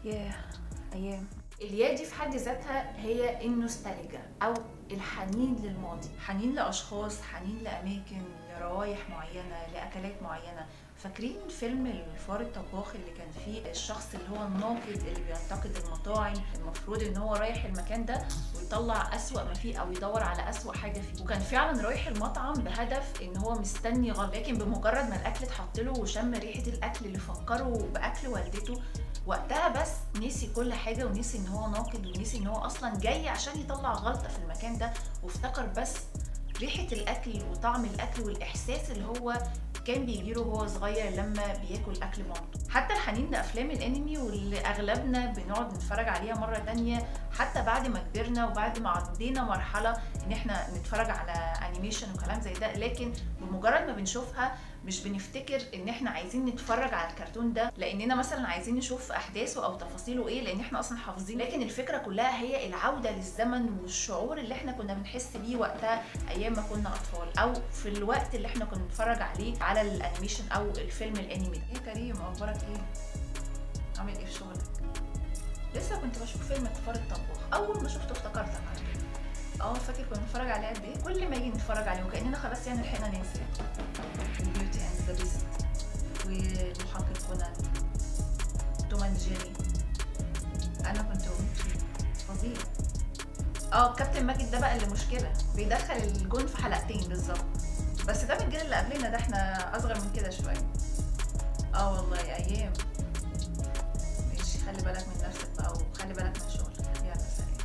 ياه ايام. الياء دي في حد ذاتها هي النوستالجيا او الحنين للماضي، حنين لاشخاص، حنين لاماكن، لروايح معينه، لاكلات معينه. فاكرين فيلم الفار الطباخ اللي كان فيه الشخص اللي هو الناقد اللي بينتقد المطاعم، المفروض ان هو رايح المكان ده ويطلع اسوأ ما فيه او يدور على اسوأ حاجه فيه، وكان فعلا رايح المطعم بهدف ان هو مستني غلط، لكن بمجرد ما الاكل اتحط له وشم ريحه الاكل اللي فكره باكل والدته، وقتها بس نسي كل حاجه ونسي ان هو ناقد ونسي ان هو اصلا جاي عشان يطلع غلطه في المكان ده، وافتكر بس ريحه الاكل وطعم الاكل والاحساس اللي هو كان بيجيله وهو صغير لما بياكل اكل مامته. حتى الحنين لافلام الانمي واللي اغلبنا بنقعد نتفرج عليها مره تانية حتى بعد ما كبرنا وبعد ما عدينا مرحله ان احنا نتفرج على انيميشن وكلام زي ده، لكن بمجرد ما بنشوفها مش بنفتكر ان احنا عايزين نتفرج على الكرتون ده لاننا مثلا عايزين نشوف احداثه او تفاصيله ايه، لان احنا اصلا حافظين، لكن الفكره كلها هي العوده للزمن والشعور اللي احنا كنا بنحس بيه وقتها ايام ما كنا اطفال، او في الوقت اللي احنا كنا بنتفرج عليه على الانيميشن او الفيلم الانمي. ايه كريم اخبارك ايه؟ عامل ايه في شغلك؟ لسه كنت بشوف فيلم الفار الطباخ، اول ما شفته افتكرتك على طول. فاكر كنا بنتفرج عليه قد ايه؟ كل ما يجي نتفرج عليه وكاننا خلاص يعني لحقنا ننسى. بيوتي اند ذا بيست والمحقق كونان، توم اند جيري، انا كنت بموت فيه، فظيع. كابتن ماجد ده بقى اللي مشكله، بيدخل الجون في حلقتين بالظبط، بس ده من الجيل اللي قبلنا، ده احنا اصغر من كده شويه. والله ايام. ماشي، خلي بالك من نفسك بقى وخلي بالك من شغلك. يلا سلام.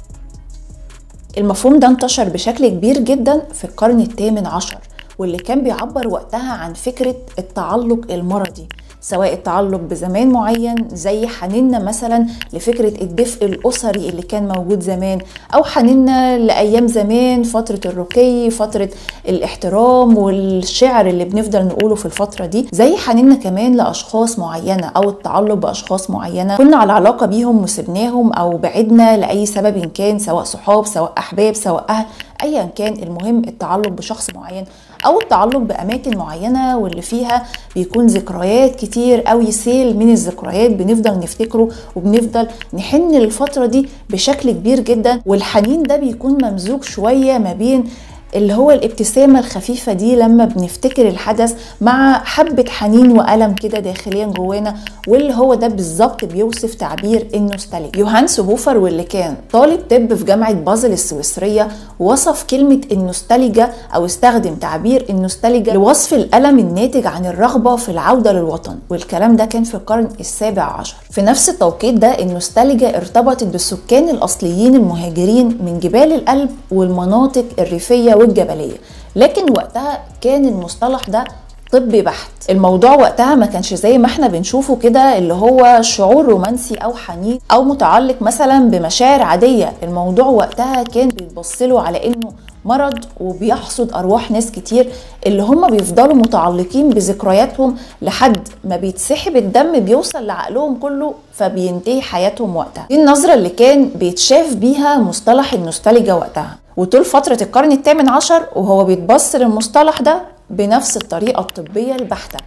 المفهوم ده انتشر بشكل كبير جدا في القرن الثامن عشر، واللي كان بيعبر وقتها عن فكرة التعلق المرضي، سواء التعلق بزمان معين زي حنيننا مثلا لفكرة الدفء الأسري اللي كان موجود زمان، أو حنيننا لأيام زمان، فترة الرقي، فترة الاحترام والشعر اللي بنفضل نقوله في الفترة دي، زي حنيننا كمان لأشخاص معينة أو التعلق بأشخاص معينة كنا على علاقة بيهم وسبناهم أو بعدنا لأي سبب كان، سواء صحاب سواء أحباب سواء أهل، أيا كان، المهم التعلق بشخص معين أو التعلق بأماكن معينة واللي فيها بيكون ذكريات كتير قوي، سيل من الذكريات بنفضل نفتكره وبنفضل نحن للفترة دي بشكل كبير جدا. والحنين ده بيكون ممزوج شوية ما بين اللي هو الابتسامة الخفيفة دي لما بنفتكر الحدث مع حبة حنين وألم كده داخليا جوانا، واللي هو ده بالظبط بيوصف تعبير النوستالجيا. يوهانس هوفر واللي كان طالب طب في جامعة بازل السويسرية وصف كلمة النوستالجيا أو استخدم تعبير النوستالجيا لوصف الألم الناتج عن الرغبة في العودة للوطن، والكلام ده كان في القرن السابع عشر. في نفس التوقيت ده النوستالجيا ارتبطت بالسكان الأصليين المهاجرين من جبال الألب والمناطق الريفية والجبلية، لكن وقتها كان المصطلح ده طبي بحت. الموضوع وقتها ما كانش زي ما احنا بنشوفه كده اللي هو شعور رومانسي او حنين او متعلق مثلا بمشاعر عادية. الموضوع وقتها كان بيتبصله على انه مرض وبيحصد ارواح ناس كتير اللي هم بيفضلوا متعلقين بذكرياتهم لحد ما بيتسحب الدم بيوصل لعقلهم كله فبينتهي حياتهم وقتها. دي النظرة اللي كان بيتشاف بيها مصطلح النوستالجيا وقتها، وطول فترة القرن الثامن عشر وهو بيتبص للمصطلح ده بنفس الطريقة الطبية البحتة.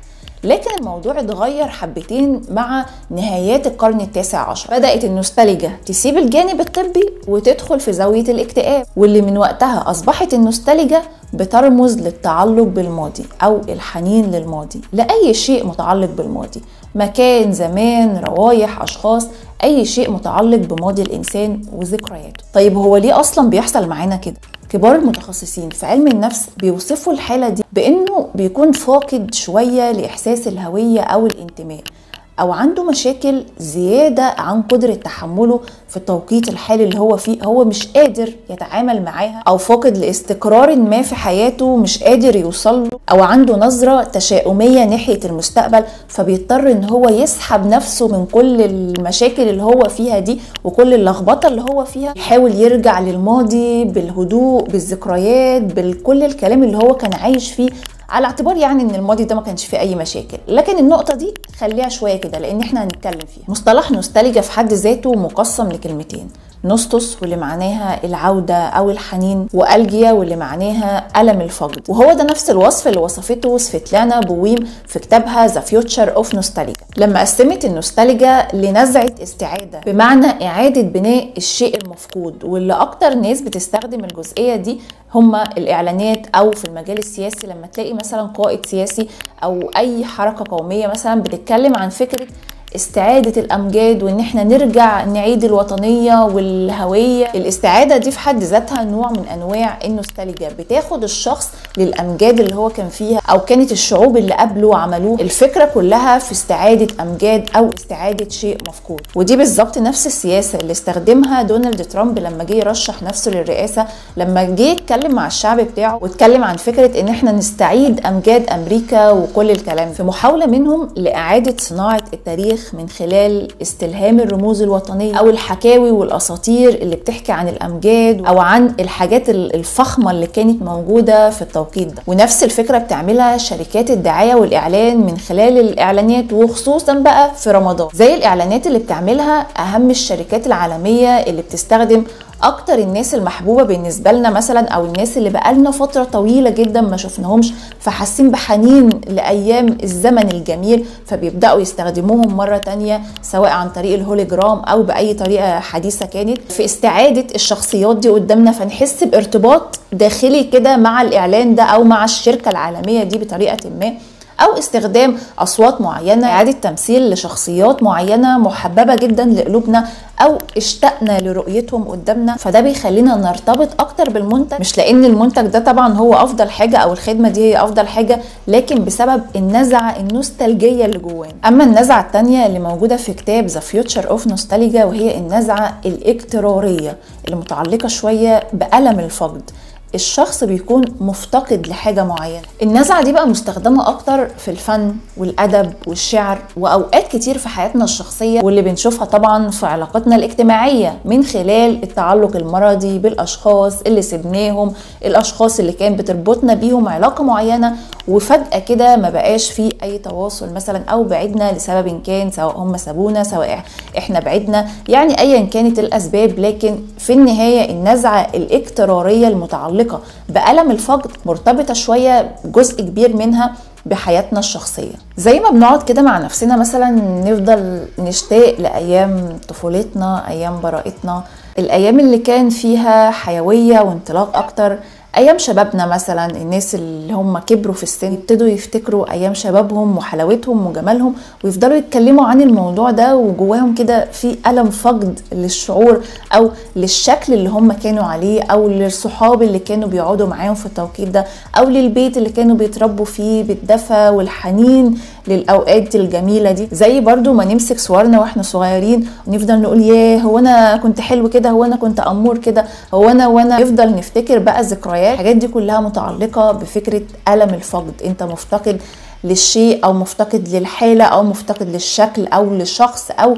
لكن الموضوع اتغير حبتين مع نهايات القرن التاسع عشر، بدأت النوستالجيا تسيب الجانب الطبي وتدخل في زاوية الاكتئاب، واللي من وقتها أصبحت النوستالجيا بترمز للتعلق بالماضي أو الحنين للماضي، لأي شيء متعلق بالماضي، مكان، زمان، روايح، أشخاص، أي شيء متعلق بماضي الإنسان وذكرياته. طيب هو ليه أصلا بيحصل معانا كده؟ كبار المتخصصين في علم النفس بيوصفوا الحالة دي بأنه بيكون فاقد شوية لإحساس الهوية أو الانتماء، أو عنده مشاكل زيادة عن قدرة تحمله في التوقيت الحالي اللي هو فيه، هو مش قادر يتعامل معاها، أو فاقد لاستقرار ما في حياته مش قادر يوصل له، أو عنده نظرة تشاؤمية ناحية المستقبل فبيضطر إن هو يسحب نفسه من كل المشاكل اللي هو فيها دي وكل اللخبطة اللي هو فيها، يحاول يرجع للماضي بالهدوء بالذكريات بكل الكلام اللي هو كان عايش فيه، على اعتبار يعني ان الماضي ده ما كانش فيه اي مشاكل. لكن النقطه دي خليها شويه كده لان احنا هنتكلم فيها. مصطلح نوستالجيا في حد ذاته مقسم لكلمتين، نوستوس واللي معناها العودة أو الحنين، وألجيا واللي معناها ألم الفقد. وهو ده نفس الوصف اللي وصفته سفيتلانا بويم في كتابها The Future of Nostalgia، لما قسمت النوستالجيا لنزعة استعادة، بمعنى إعادة بناء الشيء المفقود. واللي أكتر ناس بتستخدم الجزئية دي هما الإعلانات، أو في المجال السياسي لما تلاقي مثلا قائد سياسي أو أي حركة قومية مثلا بتتكلم عن فكرة استعادة الأمجاد، وإن احنا نرجع نعيد الوطنية والهوية. الاستعادة دي في حد ذاتها نوع من أنواع النوستالجيا، بتاخد الشخص للأمجاد اللي هو كان فيها أو كانت الشعوب اللي قبله عملوه. الفكرة كلها في استعادة أمجاد أو استعادة شيء مفقود. ودي بالظبط نفس السياسة اللي استخدمها دونالد ترامب لما جه يرشح نفسه للرئاسة، لما جه يتكلم مع الشعب بتاعه واتكلم عن فكرة إن احنا نستعيد أمجاد أمريكا وكل الكلام، في محاولة منهم لإعادة صناعة التاريخ من خلال استلهام الرموز الوطنية أو الحكاوي والأساطير اللي بتحكي عن الأمجاد أو عن الحاجات الفخمة اللي كانت موجودة في التوقيت ده. ونفس الفكرة بتعملها شركات الدعاية والإعلان من خلال الإعلانات، وخصوصا بقى في رمضان، زي الإعلانات اللي بتعملها أهم الشركات العالمية اللي بتستخدم اكتر الناس المحبوبه بالنسبه لنا مثلا، او الناس اللي بقالنا فتره طويله جدا ما شفناهمش، فحاسين بحنين لايام الزمن الجميل، فبيبداوا يستخدموهم مره تانية، سواء عن طريق الهوليجرام او باي طريقه حديثه كانت، في استعاده الشخصيات دي قدامنا، فنحس بارتباط داخلي كده مع الاعلان ده او مع الشركه العالميه دي بطريقه ما، أو استخدام أصوات معينة، إعادة تمثيل لشخصيات معينة محببة جدا لقلوبنا أو اشتقنا لرؤيتهم قدامنا. فده بيخلينا نرتبط أكتر بالمنتج، مش لأن المنتج ده طبعا هو أفضل حاجة أو الخدمة دي هي أفضل حاجة، لكن بسبب النزعة النوستالجية اللي جوانا. أما النزعة التانية اللي موجودة في كتاب The Future of Nostalgia، وهي النزعة الاكترارية اللي متعلقة شوية بألم الفقد. الشخص بيكون مفتقد لحاجة معينة. النزعة دي بقى مستخدمة أكتر في الفن والأدب والشعر، وأوقات كتير في حياتنا الشخصية، واللي بنشوفها طبعا في علاقاتنا الاجتماعية من خلال التعلق المرضي بالأشخاص اللي سبناهم، الأشخاص اللي كان بتربطنا بيهم علاقة معينة وفجأة كده ما بقاش فيه أي تواصل مثلا، أو بعدنا لسبب كان، سواء هم سابونا سواء إحنا بعدنا، يعني أيا كانت الأسباب. لكن في النهاية النزعة الاكترارية المتعلقة بألم الفقد مرتبطة شوية جزء كبير منها بحياتنا الشخصية. زي ما بنقعد كده مع نفسنا مثلا نفضل نشتاق لأيام طفولتنا، أيام براءتنا، الأيام اللي كان فيها حيوية وانطلاق أكتر، ايام شبابنا مثلا. الناس اللي هم كبروا في السن يبتدوا يفتكروا ايام شبابهم وحلاوتهم وجمالهم، ويفضلوا يتكلموا عن الموضوع ده، وجواهم كده في ألم فقد للشعور او للشكل اللي هم كانوا عليه، او للصحاب اللي كانوا بيقعدوا معاهم في التوقيت ده، او للبيت اللي كانوا بيتربوا فيه بالدفى والحنين للاوقات الجميله دي. زي برضو ما نمسك صورنا واحنا صغيرين ونفضل نقول ياه هو انا كنت حلو كده، هو انا كنت امور كده، هو انا وانا يفضل نفتكر بقى ذكريات. الحاجات دي كلها متعلقه بفكره ألم الفقد. انت مفتقد للشيء، او مفتقد للحاله، او مفتقد للشكل، او للشخص، او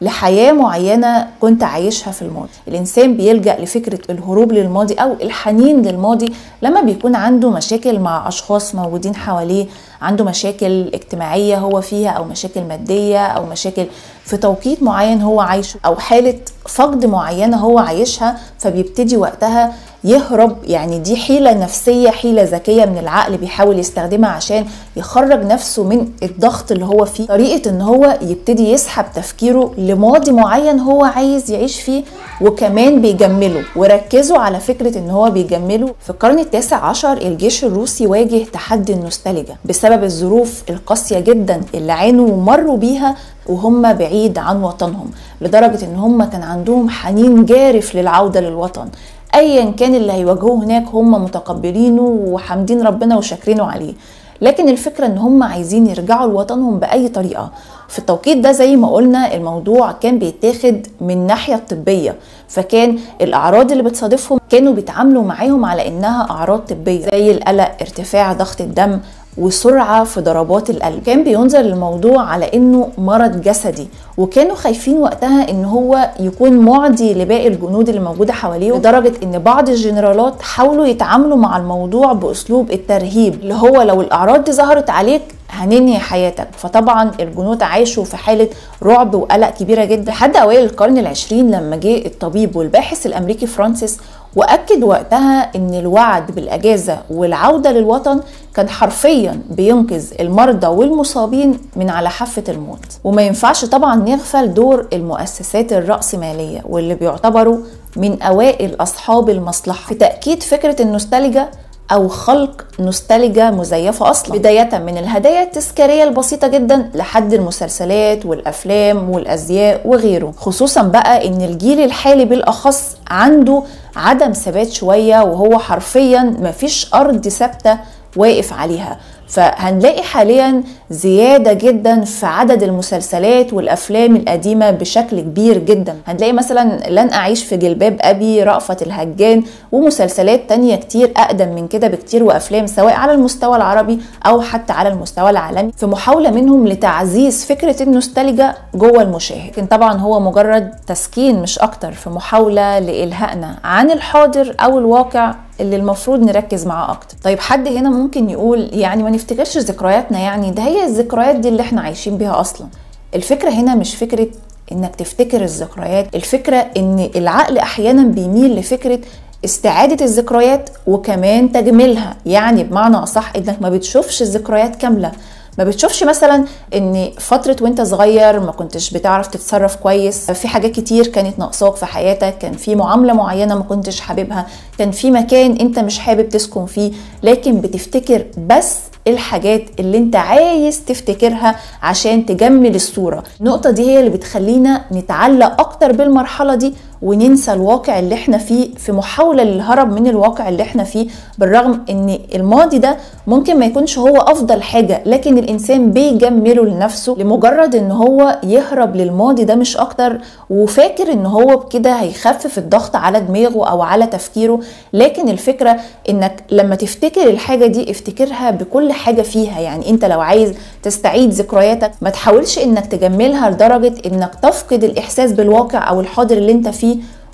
لحياة معينة كنت عايشها في الماضي. الإنسان بيلجأ لفكرة الهروب للماضي أو الحنين للماضي لما بيكون عنده مشاكل مع أشخاص موجودين حواليه، عنده مشاكل اجتماعية هو فيها، أو مشاكل مادية، أو مشاكل في توقيت معين هو عايشه، أو حالة فقد معينة هو عايشها، فبيبتدي وقتها يهرب. يعني دي حيلة نفسية، حيلة ذكية من العقل بيحاول يستخدمها عشان يخرج نفسه من الضغط اللي هو فيه. طريقة ان هو يبتدي يسحب تفكيره لماضي معين هو عايز يعيش فيه، وكمان بيجمله. وركزوا على فكرة ان هو بيجمله. في القرن ال19 الجيش الروسي واجه تحدي النوستالجيا بسبب الظروف القاسية جدا اللي عانوا ومروا بيها وهم بعيد عن وطنهم، لدرجة ان هم كان عندهم حنين جارف للعودة للوطن. ايا كان اللي هيواجهوه هناك هم متقبلينه وحامدين ربنا وشاكرينه عليه، لكن الفكرة ان هم عايزين يرجعوا لوطنهم بأي طريقة. في التوقيت ده زي ما قلنا الموضوع كان بيتاخد من ناحية طبية، فكان الأعراض اللي بتصادفهم كانوا بيتعاملوا معاهم على إنها أعراض طبية، زي القلق، ارتفاع ضغط الدم، وسرعة في ضربات القلب. كان بينظر للموضوع على انه مرض جسدي، وكانوا خايفين وقتها ان هو يكون معدي لباقي الجنود اللي موجودة حواليه، لدرجة ان بعض الجنرالات حاولوا يتعاملوا مع الموضوع باسلوب الترهيب، اللي هو لو الاعراض دي ظهرت عليك هننهي حياتك. فطبعا الجنود عاشوا في حالة رعب وقلق كبيرة جدا لحد اوائل القرن العشرين، لما جه الطبيب والباحث الامريكي فرانسيس واكد وقتها ان الوعد بالاجازة والعودة للوطن كان حرفيا بينقذ المرضى والمصابين من على حافة الموت. وما ينفعش طبعا نغفل دور المؤسسات الرأسمالية واللي بيعتبروا من اوائل اصحاب المصلحة في تأكيد فكرة النوستالجيا او خلق نوستالجيا مزيفة اصلا، بداية من الهدايا التذكارية البسيطة جدا لحد المسلسلات والافلام والازياء وغيره. خصوصا بقى ان الجيل الحالي بالاخص عنده عدم ثبات شوية، وهو حرفيا مفيش ارض ثابتة واقف عليها. فهنلاقي حاليا زيادة جدا في عدد المسلسلات والأفلام القديمة بشكل كبير جدا. هنلاقي مثلا لن أعيش في جلباب أبي، رأفت الهجان، ومسلسلات تانية كتير أقدم من كده بكتير، وأفلام سواء على المستوى العربي أو حتى على المستوى العالمي، في محاولة منهم لتعزيز فكرة النوستالجيا جوه المشاهد. لكن طبعا هو مجرد تسكين مش أكتر، في محاولة لإلهائنا عن الحاضر أو الواقع اللي المفروض نركز معاه اكتر. طيب حد هنا ممكن يقول يعني ما نفتكرش ذكرياتنا، يعني ده هي الذكريات دي اللي احنا عايشين بيها اصلا. الفكرة هنا مش فكرة انك تفتكر الذكريات، الفكرة ان العقل احيانا بيميل لفكرة استعادة الذكريات وكمان تجميلها. يعني بمعنى اصح انك ما بتشوفش الذكريات كاملة، ما بتشوفش مثلا ان فترة وانت صغير ما كنتش بتعرف تتصرف كويس، في حاجات كتير كانت ناقصاك في حياتك، كان في معاملة معينة ما كنتش حاببها، كان في مكان انت مش حابب تسكن فيه، لكن بتفتكر بس الحاجات اللي انت عايز تفتكرها عشان تجمل الصورة. النقطة دي هي اللي بتخلينا نتعلق اكتر بالمرحلة دي وننسى الواقع اللي احنا فيه، في محاولة للهرب من الواقع اللي احنا فيه. بالرغم ان الماضي ده ممكن ما يكونش هو افضل حاجة، لكن الانسان بيجمله لنفسه لمجرد ان هو يهرب للماضي ده مش اكتر، وفاكر ان هو بكده هيخفف الضغط على دماغه او على تفكيره. لكن الفكرة انك لما تفتكر الحاجة دي افتكرها بكل حاجة فيها. يعني انت لو عايز تستعيد ذكرياتك ما تحاولش انك تجملها لدرجة انك تفقد الاحساس بالواقع او الحاضر اللي انت فيه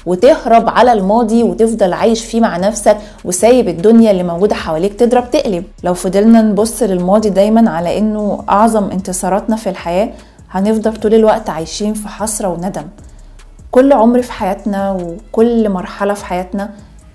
وتهرب على الماضي وتفضل عايش فيه مع نفسك وسايب الدنيا اللي موجودة حواليك تضرب تقلب. لو فضلنا نبص للماضي دايما على انه اعظم انتصاراتنا في الحياة، هنفضل طول الوقت عايشين في حسرة وندم. كل عمر في حياتنا وكل مرحلة في حياتنا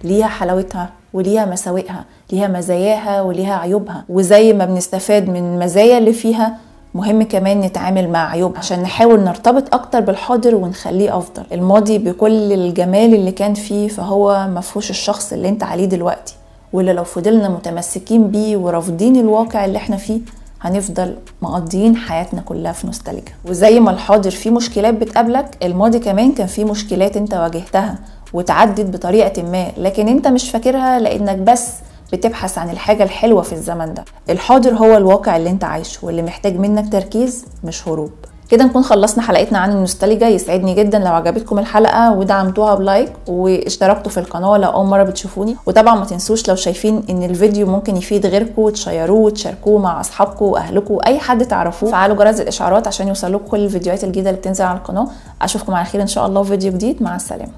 ليها حلاوتها وليها مساوئها، ليها مزاياها وليها عيوبها، وزي ما بنستفاد من المزايا اللي فيها مهم كمان نتعامل مع عيوبها عشان نحاول نرتبط اكتر بالحاضر ونخليه افضل. الماضي بكل الجمال اللي كان فيه فهو مفهوش الشخص اللي انت عليه دلوقتي، واللي لو فضلنا متمسكين بيه ورافضين الواقع اللي احنا فيه هنفضل مقضيين حياتنا كلها في نوستالجيا. وزي ما الحاضر فيه مشكلات بتقابلك، الماضي كمان كان فيه مشكلات انت واجهتها وتعدت بطريقة ما، لكن انت مش فاكرها لانك بس بتبحث عن الحاجة الحلوة في الزمن ده. الحاضر هو الواقع اللي انت عايشه واللي محتاج منك تركيز مش هروب. كده نكون خلصنا حلقتنا عن النوستالجيا. يسعدني جدا لو عجبتكم الحلقة ودعمتوها بلايك واشتركتوا في القناة لو اول مرة بتشوفوني. وطبعا ما تنسوش لو شايفين ان الفيديو ممكن يفيد غيركم تشيروه وتشاركوه مع اصحابكم واهلكم واي حد تعرفوه. فعلوا جرس الاشعارات عشان يوصلكم كل الفيديوهات الجديدة اللي بتنزل على القناة. اشوفكم على خير ان شاء الله في فيديو جديد. مع السلامة.